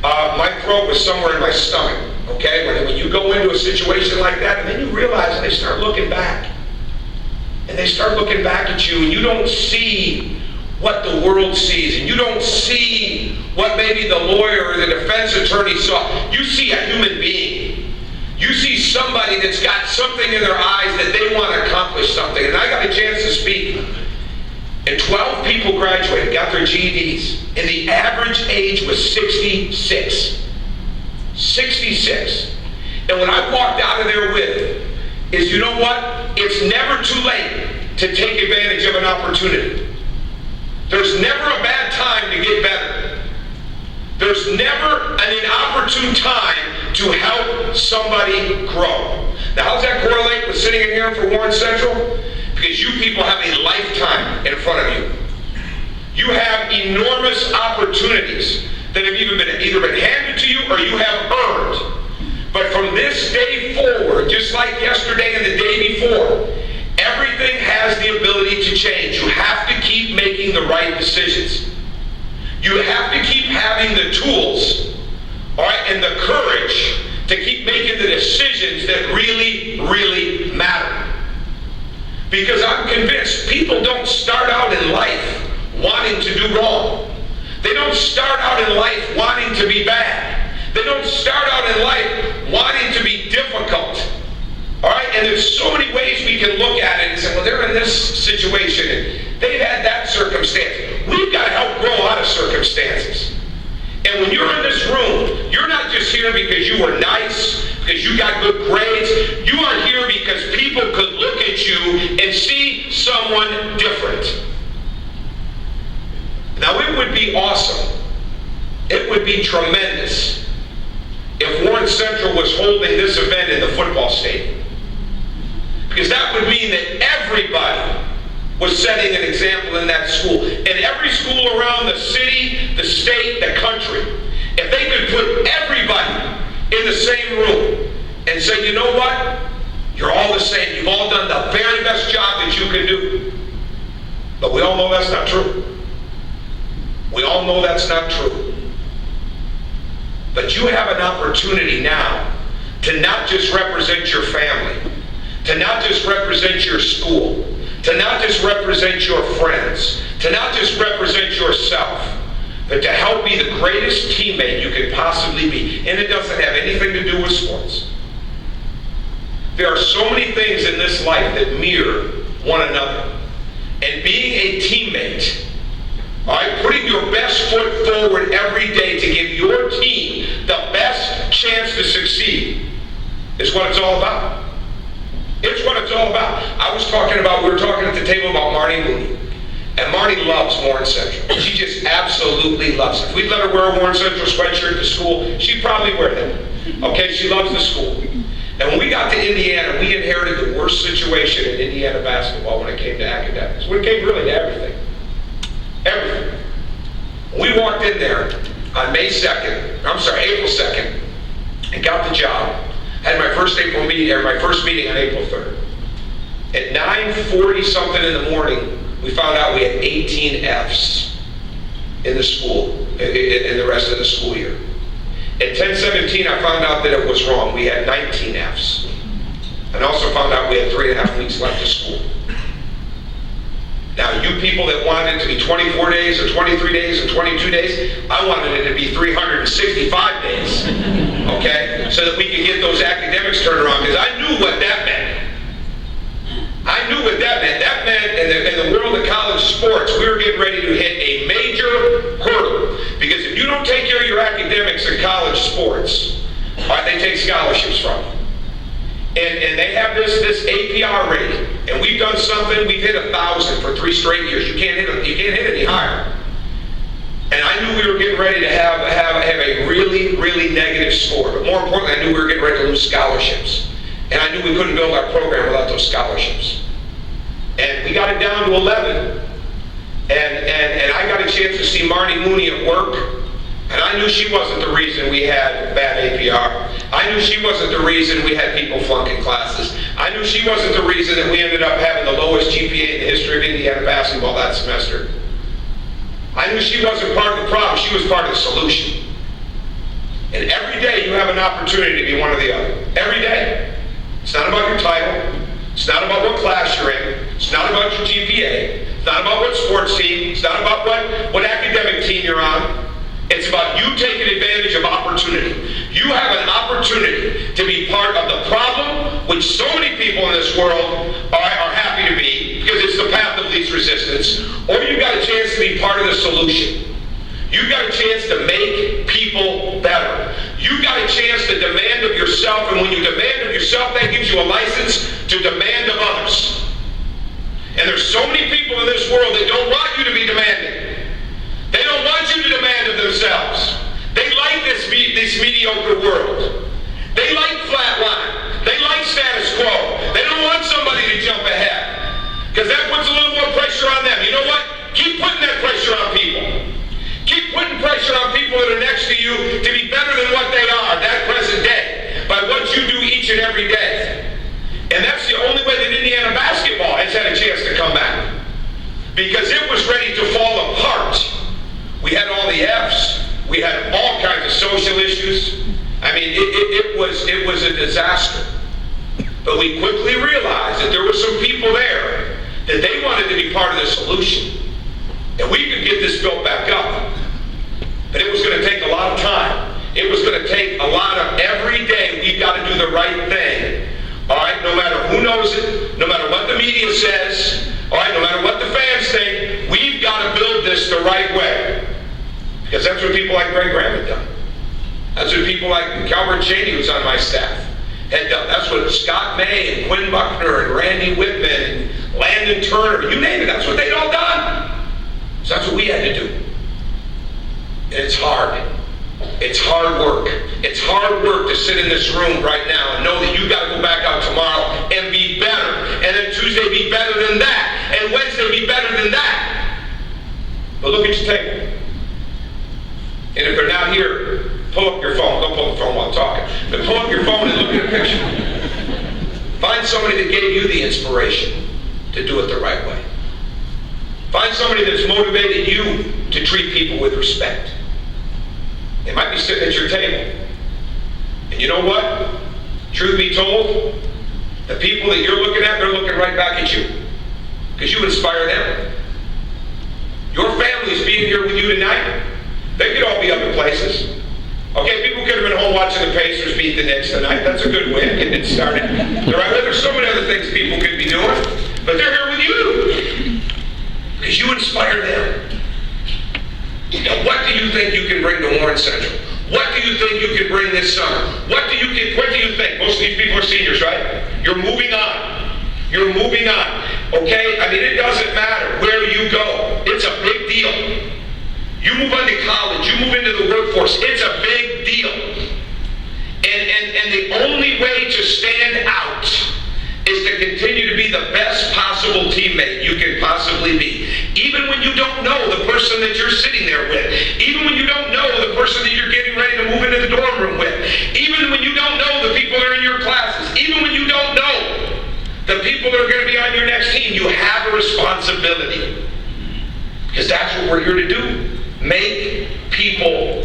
my throat was somewhere in my stomach, okay? When you go into a situation like that, and then you realize they start looking back. And they start looking back at you, and you don't see what the world sees, and you don't see what maybe the lawyer or the defense attorney saw. You see a human being. You see somebody that's got something in their eyes that they want to accomplish something. And I got a chance to speak, and 12 people graduated, got their GEDs, and the average age was 66. 66. And what I walked out of there with is, you know what? It's never too late to take advantage of an opportunity. There's never a bad time to get better. There's never an inopportune time to help somebody grow. Now, how does that correlate with sitting in here for Warren Central? Because you people have a lifetime in front of you. You have enormous opportunities that have either been handed to you or you have earned. But from this day forward, just like yesterday and the day before, everything has the ability to change. You have to keep making the right decisions. You have to keep having the tools, all right, and the courage to keep making the decisions that really, really matter. Because I'm convinced people don't start out in life wanting to do wrong. They don't start out in life wanting to be bad. They don't start out in life wanting to be difficult. All right, and there's so many ways we can look at it and say, well, they're in this situation and they've had that circumstance. We've got to help grow out of circumstances. And when you're in this room, you're not just here because you were nice, because you got good grades. You are here because people could look at you and see someone different. Now, it would be awesome. It would be tremendous if Warren Central was holding this event in the football stadium. Because that would mean that everybody was setting an example in that school. And every school around the city, the state, the country, if they could put everybody in the same room and say, you know what? You're all the same. You've all done the very best job that you can do. But we all know that's not true. We all know that's not true. But you have an opportunity now to not just represent your family, to not just represent your school, to not just represent your friends, to not just represent yourself, but to help be the greatest teammate you could possibly be. And it doesn't have anything to do with sports. There are so many things in this life that mirror one another. And being a teammate, all right, putting your best foot forward every day to give your team the best chance to succeed is what it's all about. It's what it's all about. We were talking at the table about Marnie Mooney. And Marnie loves Warren Central. She just absolutely loves it. If we'd let her wear a Warren Central sweatshirt to school, she'd probably wear that. Okay, she loves the school. And when we got to Indiana, we inherited the worst situation in Indiana basketball when it came to academics. When it came really to everything. Everything. We walked in there on April 2nd, and got the job. Had my first meeting on April 3rd. At 9:40 something in the morning, we found out we had 18 Fs in the school, in the rest of the school year. At 10:17, I found out that it was wrong. We had 19 Fs. And also found out we had 3.5 weeks left of school. Now, you people that wanted it to be 24 days or 23 days or 22 days, I wanted it to be 365 days, okay? So that we could get those academics turned around, because I knew what that meant. I knew what that meant. That meant in the world of college sports, we were getting ready to hit a major hurdle. Because if you don't take care of your academics in college sports, all right, they take scholarships from you. And they have this APR rating, and we've done something. We've hit 1,000 for 3 straight years. You can't hit any higher. And I knew we were getting ready to have a really, really negative score. But more importantly, I knew we were getting ready to lose scholarships. And I knew we couldn't build our program without those scholarships. And we got it down to 11. And I got a chance to see Marnie Mooney at work. And I knew she wasn't the reason we had bad APR. I knew she wasn't the reason we had people flunking classes. I knew she wasn't the reason that we ended up having the lowest GPA in the history of Indiana basketball that semester. I knew she wasn't part of the problem. She was part of the solution. opportunity to be one or the other. Every day. It's not about your title. It's not about what class you're in. It's not about your GPA. It's not about what sports team. It's not about what academic team you're on. It's about you taking advantage of opportunity. You have an opportunity to be part of the problem, which so many people in this world are happy to be, because it's the path of least resistance, or you've got a chance to be part of the solution. You've got a chance to make people better. You've got a chance to demand of yourself, and when you demand of yourself, that gives you a license to demand of others. And there's so many people in this world that don't want you to be demanding. They don't want you to demand of themselves. They like this mediocre world. They like flatline. They like status quo. They don't want somebody to jump ahead, because that puts a little more pressure on them. You know what? Keep putting that pressure on people. Keep putting pressure on people that are next to you to be better than what they are that present day by what you do each and every day. And that's the only way that Indiana basketball has had a chance to come back, because it was ready to fall apart. We had all the Fs. We had all kinds of social issues. I mean, it was a disaster. But we quickly realized that there were some people there that they wanted to be part of the solution. And we could get this built back up. But it was going to take a lot of time. It was going to take a lot of every day we've got to do the right thing. All right, no matter who knows it, no matter what the media says, all right, no matter what the fans think, we've got to build this the right way. Because that's what people like Greg Graham had done. That's what people like Calvert Cheney, who's on my staff, had done. That's what Scott May and Quinn Buckner and Randy Whitman and Landon Turner, you name it, that's what they'd all done. So that's what we had to do. And it's hard. It's hard work. It's hard work to sit in this room right now and know that you've got to go back out tomorrow and be better. And then Tuesday be better than that. And Wednesday be better than that. But look at your table. And if they're not here, pull up your phone. Don't pull up the phone while I'm talking. But pull up your phone and look at a picture. Find somebody that gave you the inspiration to do it the right way. Find somebody that's motivated you to treat people with respect. They might be sitting at your table. And you know what? Truth be told, the people that you're looking at, they're looking right back at you. Because you inspire them. Your family's being here with you tonight. They could all be other places. Okay, people could have been home watching the Pacers beat the Knicks tonight. That's a good win, getting it started. There's so many other things people could be doing. But they're here with you. Because you inspire them. Now, what do you think you can bring to Warren Central? What do you think you can bring this summer? What do you think? Most of these people are seniors, right? You're moving on. You're moving on. Okay? I mean, it doesn't matter where you go. It's a big deal. You move on to college, you move into the workforce, it's a big deal. And the only way to stand out is to continue to be the best possible teammate you can possibly be. Even when you don't know the person that you're sitting there with. Even when you don't know the person that you're getting ready to move into the dorm room with. Even when you don't know the people that are in your classes. Even when you don't know the people that are going to be on your next team, you have a responsibility. Because that's what we're here to do. Make people